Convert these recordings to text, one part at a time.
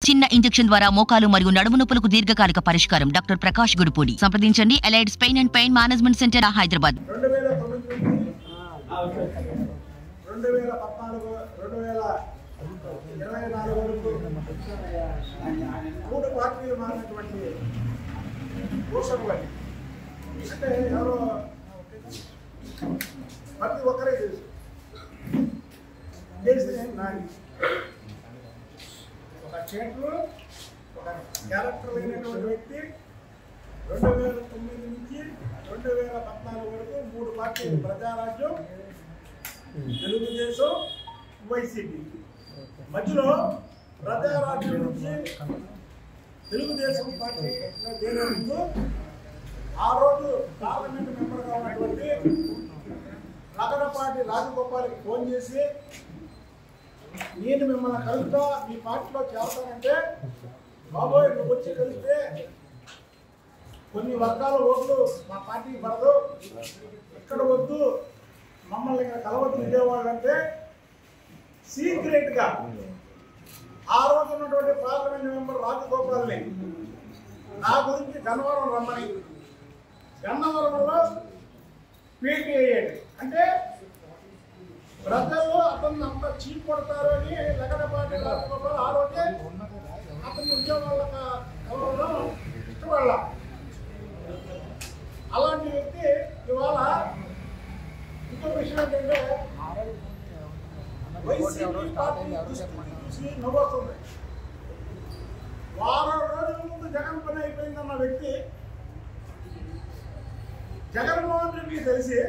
చిన్న ఇంజెక్షన్ ద్వారా మోకాలు మరియు నడుము నొప్పులకు దీర్ఘకాలిక పరిష్కారం. డాక్టర్ ప్రకాష్ గుడిపూడి. సంప్రదించండి. Allied pain and pain management centre, Hyderabad. 2024 వరకు 3 పార్టీలు మారినటువంటి పోషకులని అంటే ఎవరో ప్రతి ఒక్కరే తెలుసు. నాని ఒక చేతులు ఒక క్యారెక్టర్ లేనటువంటి వ్యక్తి 2009 నుంచి 2014 వరకు 3 పార్టీలు, ప్రజారాజ్యం, తెలుగుదేశం, వైసీపీ. మధ్యలో ప్రజారాజ్యం నుంచి తెలుగుదేశం పార్టీ చేరేందుకు ఆ రోజు పార్లమెంట్ మెంబర్గా ఉన్నటువంటి లగడపాటి రాజగోపాల్కి ఫోన్ చేసి, నేను మిమ్మల్ని కలుపుతా, మీ పార్టీలో చేరతానంటే, బాబోయ్ నువ్వు వచ్చి కలిస్తే కొన్ని వర్గాల ఓట్లు మా పార్టీకి పడదు, ఇక్కడ వద్దు, మమ్మల్ని ఇక్కడ కలవద్దు విజయవాడ అంటే సీక్రెట్గా ఆ రోజు ఉన్నటువంటి పార్లమెంట్ మెంబర్ రాజగోపాల్ని నా గురించి గన్నవరం రమ్మని, గన్నవరంలో పీటీ అయ్యాడు. అంటే ప్రజలు అతన్ని అంత చీప్ కొడతారు అని లగడపాటి రాజగోపాల్ ఆ రోజే అతని ఉద్యోగాల కలవడం ఇష్టపడాల. అలాంటి వ్యక్తి ఇవాళ ఇంకో విషయం ఏంటంటే వైసీపీ పార్టీ దుస్థితి చూసి నవ్వుతుంది. వారం రోజుల ముందు జగన్ పని అయిపోయిందన్న వ్యక్తి జగన్మోహన్ రెడ్డికి తెలిసి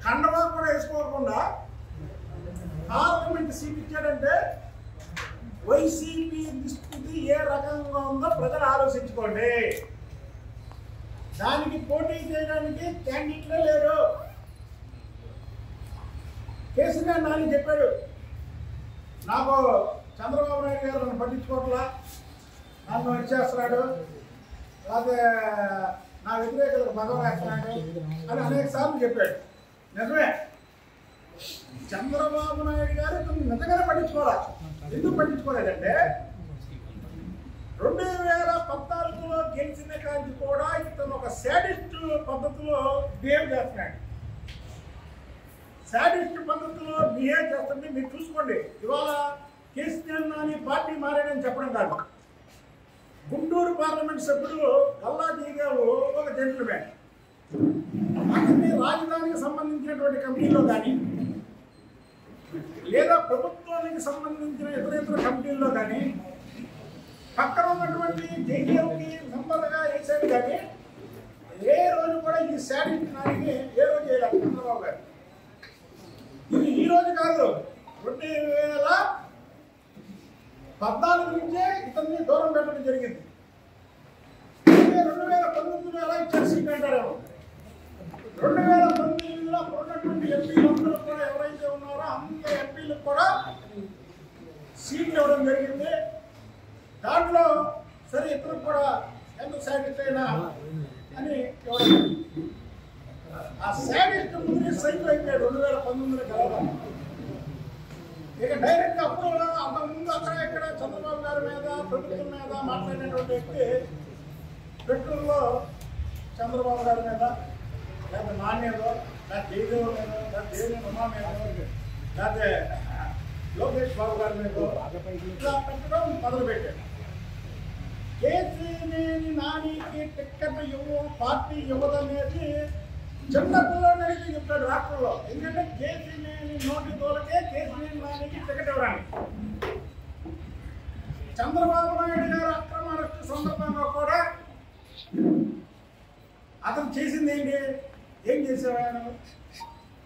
కండవా కూడా వేసుకోకుండా పార్లమెంట్ సీట్ ఇచ్చాడంటే వైసీపీ దుస్థితి ఏ రకంగా ఉందో ప్రజలు ఆలోచించుకోండి. దానికి పోటీ చేయడానికి క్యాండిడేట్లే లేరు. కేసీఆర్ నాని చెప్పాడు, నాకు చంద్రబాబు నాయుడు గారు నన్ను పట్టించుకోవట్లా, నన్ను వచ్చేస్తున్నాడు, లేకపోతే నా వ్యతిరేకులకు భగవరేస్తున్నాడు అని అనేక సార్లు చెప్పాడు. నిజమే, చంద్రబాబు నాయుడు గారు ఇతను నిజంగానే పట్టించుకోవాలి. ఎందుకు పట్టించుకోలేదంటే 2014లో గెలిచిన కాంతి కూడా ఇతను ఒక శాడిస్ట్ పద్ధతిలో బిహేవ్ చేస్తున్నాడు. శాడిస్ట్ పద్ధతిలో బిహేవ్ చేస్తుంది. మీరు చూసుకోండి, ఇవాళ కేసీఆర్ నాని పార్టీ మారాడని చెప్పడం కాదు. గుంటూరు పార్లమెంట్ సభ్యుడు గల్లా దిగావు ఒక జెంట్లమ్యాన్. అతన్ని రాజధానికి సంబంధించినటువంటి కంపెనీలో కానీ లేదా ప్రభుత్వానికి సంబంధించిన ఇతర కంపెనీల్లో కానీ పక్కన ఉన్నటువంటి జేడీఎంకి మెంబర్గా వేసాడు. కానీ ఏ రోజు కూడా ఈ శాడిస్ట్ నానికి ఏ రోజు చేయలేదు చంద్రబాబు గారు. ఇది ఈ రోజు కాదు, 2014 నుంచే ఇతన్ని దూరం పెట్టడం జరిగింది. 2019లో ఎలా ఇచ్చారు సీట్ అంటారేమో. 2019లో ఉన్నటువంటి ఎంపీలందరూ కూడా ఎవరైతే ఉన్నారో అందరు ఎంపీలకు కూడా సీట్లు ఇవ్వడం జరిగింది. దాంట్లో సరే ఇతను కూడా ఎందుకు శాడిస్ట్ అయినా అని ఇవ్వడం. ఆ శాడిస్ట్ ముందు సైకిల్ అయిపోయాడు 2019లో కలవాలి. ఇక డైరెక్ట్ అప్పుడు అంతకుముందు అక్కడ ఇక్కడ చంద్రబాబు గారి మీద ప్రభుత్వం మీద మాట్లాడినటువంటి వ్యక్తి పెట్రోల్లో చంద్రబాబు గారి మీద లేకపోతే నాణ్యదో లేకపోతే జయదేవ్ మీద లేకపోతే దేవిని ఉమా మీద లేకపోతే లోకేష్ బాబు గారి మీద ఇట్లా పెట్టడం మొదలుపెట్టాడు. కేసీనేని నానికి టిక్కెట్ పార్టీ ఇవ్వదనేది చిన్నపిల్లలు అడిగి చెప్తాడు రాష్ట్రంలో. ఎందుకంటే కేసీనేని నోటి తోలకే కేసీనేని నానికి టికెట్ ఇవ్వడానికి. చంద్రబాబు నాయుడు గారు అక్రమ అరెస్టు సందర్భంగా కూడా అతను చేసింది ఏంటి? ఏం చేసావు ఆయన?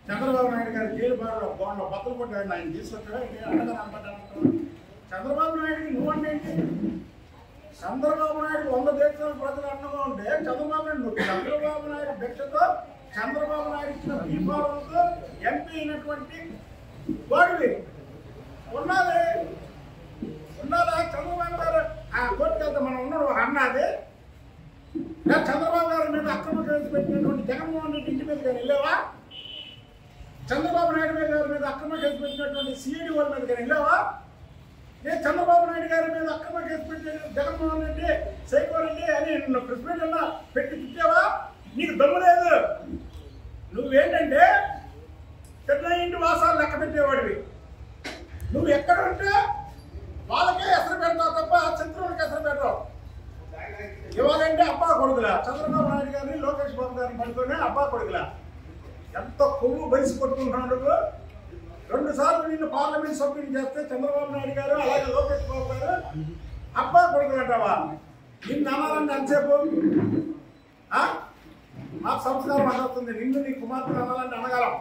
చంద్రబాబు నాయుడు గారు జైలు బాగా బాగుండవు బతులు కొట్టాడు. ఆయన తీసుకొచ్చాడు అండగా నమ్మటాను. చంద్రబాబు నాయుడికి నువ్వంటే ఏంటి? చంద్రబాబు నాయుడు 100 దేశాల ప్రజలు అండగా ఉంటే చంద్రబాబు నాయుడు చంద్రబాబు నాయుడు భిక్షతో చంద్రబాబు నాయుడు ఇచ్చిన బీఫారంతో ఎంపీ అయినటువంటి వాడివి ఉండాలి. చంద్రబాబు గారు ఆ కోర్టుకి వెళ్తే మనం ఉన్నాడు ఒక అన్నది. చంద్రబాబు గారి మీద అక్రమ కేసు పెట్టినటువంటి జగన్మోహన్ రెడ్డి ఇంటి మీద కానీ వెళ్ళావా? చంద్రబాబు నాయుడు గారి మీద అక్రమ కేసు పెట్టినటువంటి సిఐడి వాళ్ళ మీద కానీ వెళ్ళావా? నేను చంద్రబాబు నాయుడు గారి మీద అక్రమ కేసు పెట్టాను, జగన్మోహన్ రెడ్డి సైకో రెడ్డి అని నిన్ను ప్రెస్ మీట్ అన్నా పెట్టి తిట్టావా? నీకు దమ్ము లేదు. నువ్వేంటంటే చిన్న ఇంటి వాసాలు లెక్క పెట్టేవాడివి. నువ్వు ఎక్కడ ఉంటే వాళ్ళకే ఎసరు పెడతావు తప్ప శత్రువులకి ఎసరు పెట్టావు. ఇవాళంటే అబ్బా కొడుకులా చంద్రబాబు నాయుడు గారిని లోకేష్ బాబు గారిని పడుకునే అబ్బా కొడుకులా ఎంత కొవ్వు బలిసి కొట్టుకుంటున్నాడు. 2 సార్లు నిన్ను పార్లమెంట్ సభ్యుని చేస్తే చంద్రబాబు నాయుడు గారు అలాగే లోకేష్ బాబు గారు అబ్బా కొడుకులు అంటావా? నిన్ను అనాలంటే అంతసేపు మాకు సంస్కారం అడుగుతుంది. నిన్ను నీ కుమార్తెను అనాలంటే అనగలం,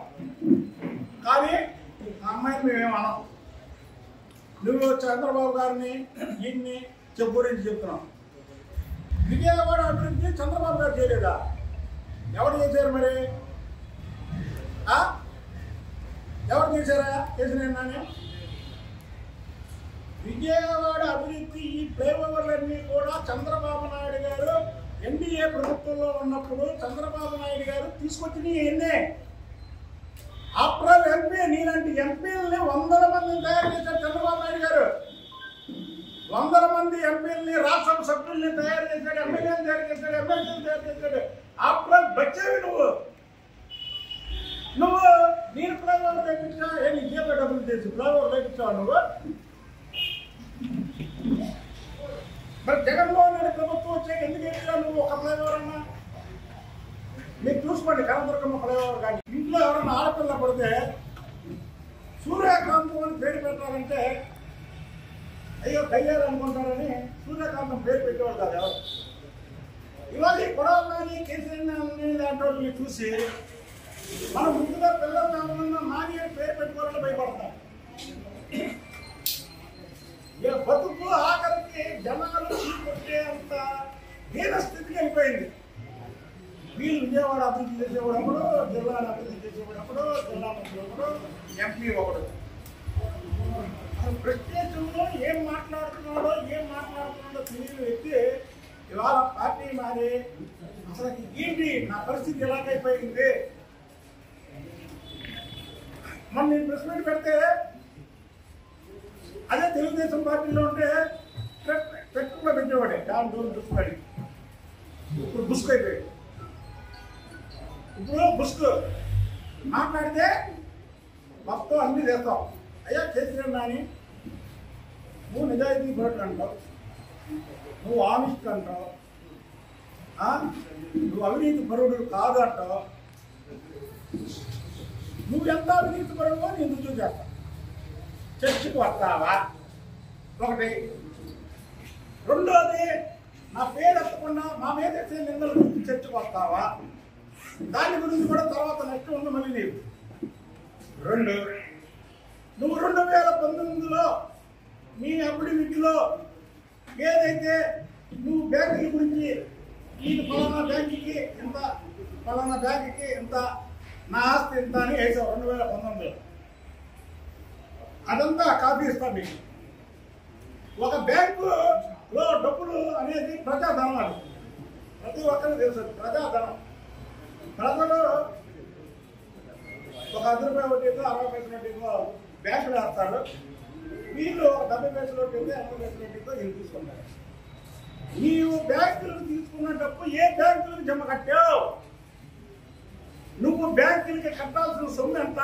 కానీ ఆ అమ్మాయిని మేమేం అనం. నువ్వు చంద్రబాబు గారిని ఈయన్ని గురించి చెప్తున్నావు. విజయవాడ అభివృద్ధి చంద్రబాబు గారు చేయలేదా? ఎవరు చేశారు మరి? ఎవరు చేశారా? చేసిన విజయవాడ అభివృద్ధి ఈ ఫ్లైఓవర్లన్నీ కూడా చంద్రబాబు నాయుడు గారు ఎన్డీఏ ప్రభుత్వంలో ఉన్నప్పుడు చంద్రబాబు నాయుడు గారు తీసుకొచ్చినవి ఎన్నే. ఆఫ్టర్ ఎంపీ నీలాంటి ఎంపీలని 100 మందిని తయారు చేశారు చంద్రబాబు నాయుడు గారు. 100 మంది ఎంపీలని, రాజ్యసభ సభ్యుల్ని తయారు చేశాడు, ఎమ్మెల్యేలు తయారు చేశాడు, ఎమ్మెల్యేలు తయారు చేశాడు. ఆఫ్టర్ వచ్చేవి నువ్వు నేను ఫ్లైఓవర్ లేపించా. నీ జేబులో డబ్బులు చేసి ఫ్లైఓవర్ లేపించావు నువ్వు. మరి జగన్మోహన్ రెడ్డి ప్రభుత్వం వచ్చాక ఎందుకు వేయించావు నువ్వు ఒక ఫ్లైఓవర్ అన్నా? మీరు చూసుకోండి, కనదుర్గమ్మ ఫ్లైఓవర్ కానీ. ఇంట్లో ఎవరన్నా ఆడపిల్ల పడితే సూర్యకాంతం అని పేరు పెట్టాలంటే అయ్యో కయ్యారు అనుకుంటారని సూర్యకాంతం పేరు పెట్టేవాళ్ళు కాదు ఎవరు. ఇవాళ ఈ కొడవలని కేసీఆర్ లాంటి చూసి మనం ముందుగా పిల్లలు నాని అని పేరు పెట్టుకోవాలని భయపడతాం. బతుకు ఆఖరికి జనాలు చీకొట్టే అంత హీన స్థితికి వెళ్ళిపోయింది. వీళ్ళు విజయవాడ అభివృద్ధి చేసేవాడప్పుడు, జిల్లాను అభివృద్ధి చేసేవాడప్పుడు, జిల్లా మంత్రి ఒకడు, ఎంపీ ఒకడు. ప్రత్యేకంలో ఏం మాట్లాడుతున్నాడో తెలియని వ్యక్తి ఇవాళ పార్టీ మారి అసలు ఏంటి నా పరిస్థితి ఎలాగైపోయింది. మన నేను ప్రెస్ మీట్ పెడితే అదే తెలుగుదేశం పార్టీలో ఉంటే పెట్టుకులో పెట్టేవాడే దాని రోజు బుస్కుని. ఇప్పుడు బుస్కు అయిపోయాడు. ఇప్పుడు బుస్కు మాట్లాడితే మొత్తం అన్ని చేస్తాం. అయ్యా కేసీఆర్ నాని నువ్వు నిజాయితీ పరుడు అంటావు, నువ్వు ఆనిస్ట్ అంటావు, నువ్వు అవినీతి పరుడు కాదు అంటావు. నువ్వు ఎంత అవినీతి పరుడువో నేను రుజువు చేస్తాను. చర్చకు వస్తావా? ఒకటి. రెండోది, నా పేరు ఎత్తకుండా మా మీద ఎత్తే నిందల గురించి చర్చకు వస్తావా? దాని గురించి కూడా తర్వాత నెక్స్ట్ ఉంది మళ్ళీ నీవు. 2, నువ్వు 2019లో నీ అఫిడవిట్లో ఏదైతే నువ్వు బ్యాంకుల గురించి ఈ ఫలానా బ్యాంకుకి ఎంత, ఫలానా బ్యాంకుకి ఎంత, నా ఆస్తి ఎంత అని వేసావు 2019లో. అదంతా కాపీ ఇస్తాను మీకు. ఒక బ్యాంకులో డబ్బులు అనేది ప్రజాధనం. అది ప్రతి ఒక్కరికి తెలుసు, ప్రజాధనం. ప్రజలు ఒక 10 రూపాయల వడ్డీతో 60 పైసల వడ్డీతో బ్యాంకులు వేస్తారు. వీళ్ళు 70 పైసల వడ్డీతో 80 పైసల వడ్డీతో వీళ్ళు తీసుకుంటారు. నీవు బ్యాంకులకు తీసుకున్న డబ్బు ఏ బ్యాంకులకు జమ కట్టావు? నువ్వు బ్యాంకులకి కట్టాల్సిన సొమ్ము ఎంత?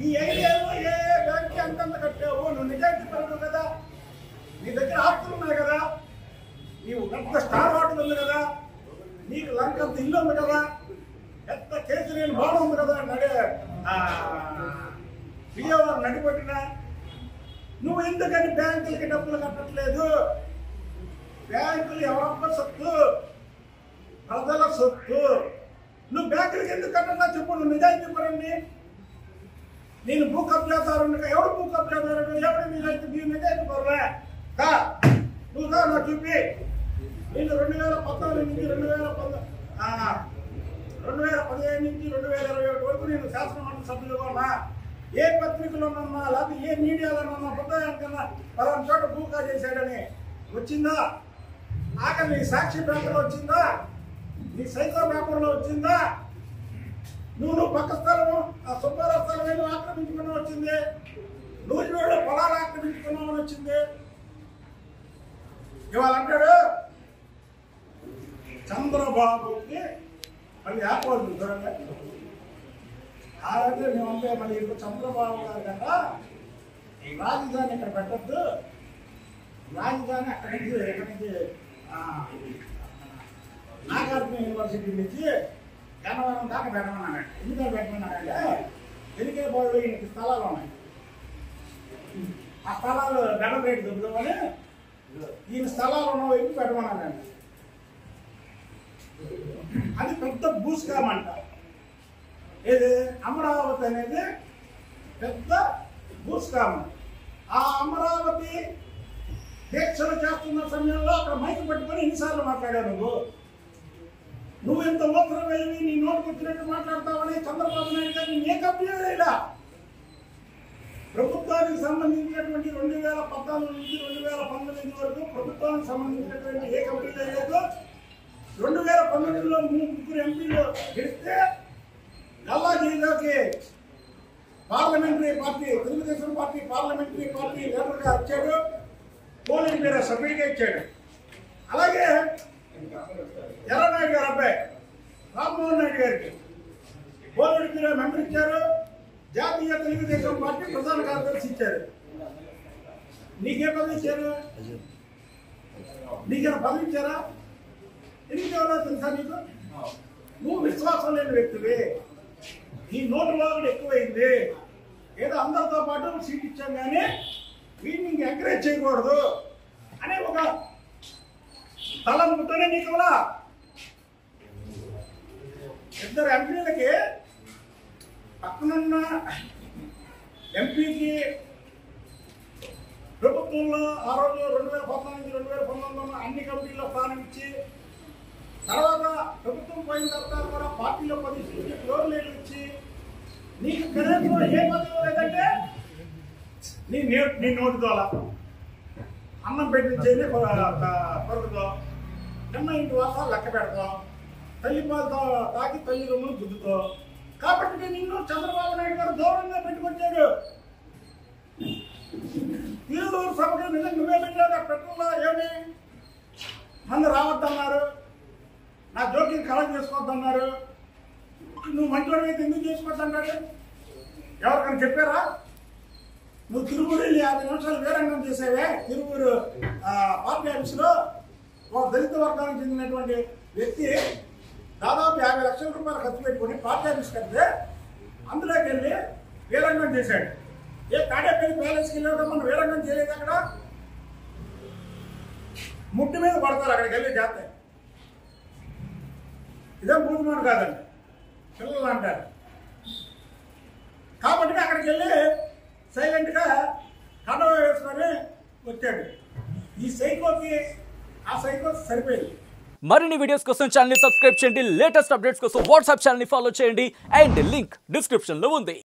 ఈ ఏరియాలో ఏ బ్యాంక్కి అంతంత కట్టావు? నువ్వు నిజాయితీ పరుడు కదా, నీ దగ్గర ఆస్తులు ఉన్నాయి కదా, నీవు పెద్ద స్టార్ హోటల్ ఉంది కదా, నీకు లంకంత ఇల్లు ఉంది కదా, పెద్ద కేసీఆర్ భవనం ఉంది కదా, విజయవాడ నడిపట్టిన. నువ్వు ఎందుకని బ్యాంకులకి డబ్బులు కట్టట్లేదు? బ్యాంకులు ఎవరమ్మ సొత్తు, ప్రజల సొత్తు. నువ్వు బ్యాంకులకి ఎందుకు కట్టన్నా చెప్పు. నువ్వు నిజాయితీ పరండి. నేను భూ కబ్జాదారుగా, ఎవడు భూ కబ్జాదారుడు, ఎవడు నిజాయితీ నిజాయితీ పరులే కా నువ్వు కా నాకు చూపి. నేను 2014 నుంచి 2015 నుంచి 2021 వరకు నేను శాసనమండలి సభ్యులుగా ఉన్నా. ఏ పత్రికలోనన్నా లేకపోతే ఏ మీడియాలోనన్నా బుద్ధానికన్నా పలానా చోట భూకా చేశాడని వచ్చిందా? ఆఖరి నీ సాక్షి పేపర్లో వచ్చిందా? నీ సైకో పేపర్లో వచ్చిందా? నువ్వు పక్క స్థలము ఆ సుబ్బారావు స్థలం ఆక్రమించుకుని వచ్చింది. నూజివేడులో పొలాలు ఆక్రమించుకున్నామని వచ్చింది. ఇవాళ అంటాడు చంద్రబాబుకి మళ్ళీ ఆపోజిట్ చూడండి. అలాగే మేమంటే మళ్ళీ ఇప్పుడు చంద్రబాబు గారు కదా రాజధాని ఇక్కడ పెట్టద్దు, రాజధాని అక్కడి నుంచి ఎక్కడి నుంచి నాగార్జున యూనివర్సిటీ నుంచి గన్నవరం దాకా పెట్టమన్నాడు. ఎందుకంటే పెట్టమన్నాడంటే ఎన్నికల బోర్డులో ఈయనకి స్థలాలు ఉన్నాయి. ఆ స్థలాలు డబల్ రేటు దొరుకుతామని ఈయన స్థలాలు ఉన్న వైపు పెట్టమన్నాడండి. అది పెద్ద భూస్కామ్ అంట. ఏది అమరావతి అనేది పెద్ద భూస్కామ్. ఆ అమరావతి దీక్షలు చేస్తున్న సమయంలో అక్కడ మైకు పట్టుకొని ఎన్నిసార్లు మాట్లాడావు నువ్వు ఎంత ఓపెన్ వెళ్ళి నీ నోటుకు వచ్చినట్టు మాట్లాడతావని చంద్రబాబు నాయుడు గారిని ఏ కంపెనీ లేదా ప్రభుత్వానికి సంబంధించినటువంటి 2014 నుంచి 2019 వరకు ప్రభుత్వానికి సంబంధించినటువంటి ఏ కంపెనీ లేదు. 2019లో 3 ఎంపీలు గెలిస్తే గల్లా జయదేవ్కి parliamentary party Telugu Desam party parliamentary party లీడర్గా వచ్చాడు. పోలింగ్ పేరు సభ్యుడిగా ఇచ్చాడు. అలాగే ఎర్రనాయుడు గారు అబ్బాయి రామ్మోహన్ నాయుడు గారికి పోలింగ్ పేరు మెంబర్ ఇచ్చారు. జాతీయ తెలుగుదేశం పార్టీ ప్రధాన కార్యదర్శి ఇచ్చారు. నీకే పదవి ఇచ్చారు? నీకేమైనా పదవి ఇచ్చారా? ఎందుకు ఎవరో తెలుసా నీకు? నువ్వు విశ్వాసం లేని వ్యక్తివి. నీ నోటు వాదన ఎక్కువైంది. ఏదో అందరితో పాటు సీట్ ఇచ్చాం కానీ వీటిని ఎంకరేజ్ చేయకూడదు అనే ఒక తలంపుతోనే నీకు కూడా 2 ఎంపీలకి పక్కనున్న ఎంపీకి ప్రభుత్వంలో ఆ రోజు 2014-2019 అన్ని కమిటీల్లో స్థానం ఇచ్చి తర్వాత ప్రభుత్వం పోయిన తర్వాత కూడా పార్టీలో 10 ఫ్లోర్ లీడర్లు ఇచ్చి నీకు కనీసం ఏ పదవి లేదంటే నీ నోటి ద్వారా అన్నం పెట్టించేది కొరకుతో నిన్న ఇంటి వాస లెక్క పెడతాం, తల్లి పాలతో తాకి తల్లి రొమ్మును గుద్దుతో. కాబట్టి నిన్ను చంద్రబాబు నాయుడు గారు దూరంగా పెట్టుకొచ్చాడు. ఈరోజు సభకు నిజంగా నువ్వే పెట్టావు. పెట్టడంలో ఏమి మంది రావద్దన్నారు, నా జోక్యం కలెక్ట్ చేసుకోవద్దన్నారు. నువ్వు మంచివాడు అయితే ఎందుకు చేసుకోవద్దన్నాడు? ఎవరికైనా చెప్పారా? నువ్వు తిరుపూరు వెళ్ళి 50 నిమిషాలు వీరంగం చేసావే తిరుపూరు పార్టీ ఆఫీసులో. ఒక దళిత వర్గానికి చెందినటువంటి వ్యక్తి దాదాపు 50 లక్షల రూపాయలు ఖర్చు పెట్టుకుని పార్టీ ఆఫీస్ కడితే అందులోకి వెళ్ళి వీరంగం చేశాడు. ఏ తాడేపల్లి ప్యాలెస్కి వెళ్ళాక మనం వీరంగం చేయలేదు. అక్కడ ముట్టి మీద పడతారు అక్కడికి వెళ్ళి జాతర. ఇదే భూజమాను కాదండి, పిల్లలు అంటారు. కాబట్టి అక్కడికి వెళ్ళి సైలెంట్గా కండవ వేసుకొని వచ్చాడు. ఈ సైకోకి ఆ సైకో సరిపోయింది. మరిన్ని వీడియోస్ కోసం ఛానల్ ని సబ్స్క్రైబ్ చేయండి. లేటెస్ట్ అప్డేట్స్ కోసం వాట్సాప్ ఛానల్ ని ఫాలో చేయండి. అండ్ లింక్ డిస్క్రిప్షన్ లో ఉంది.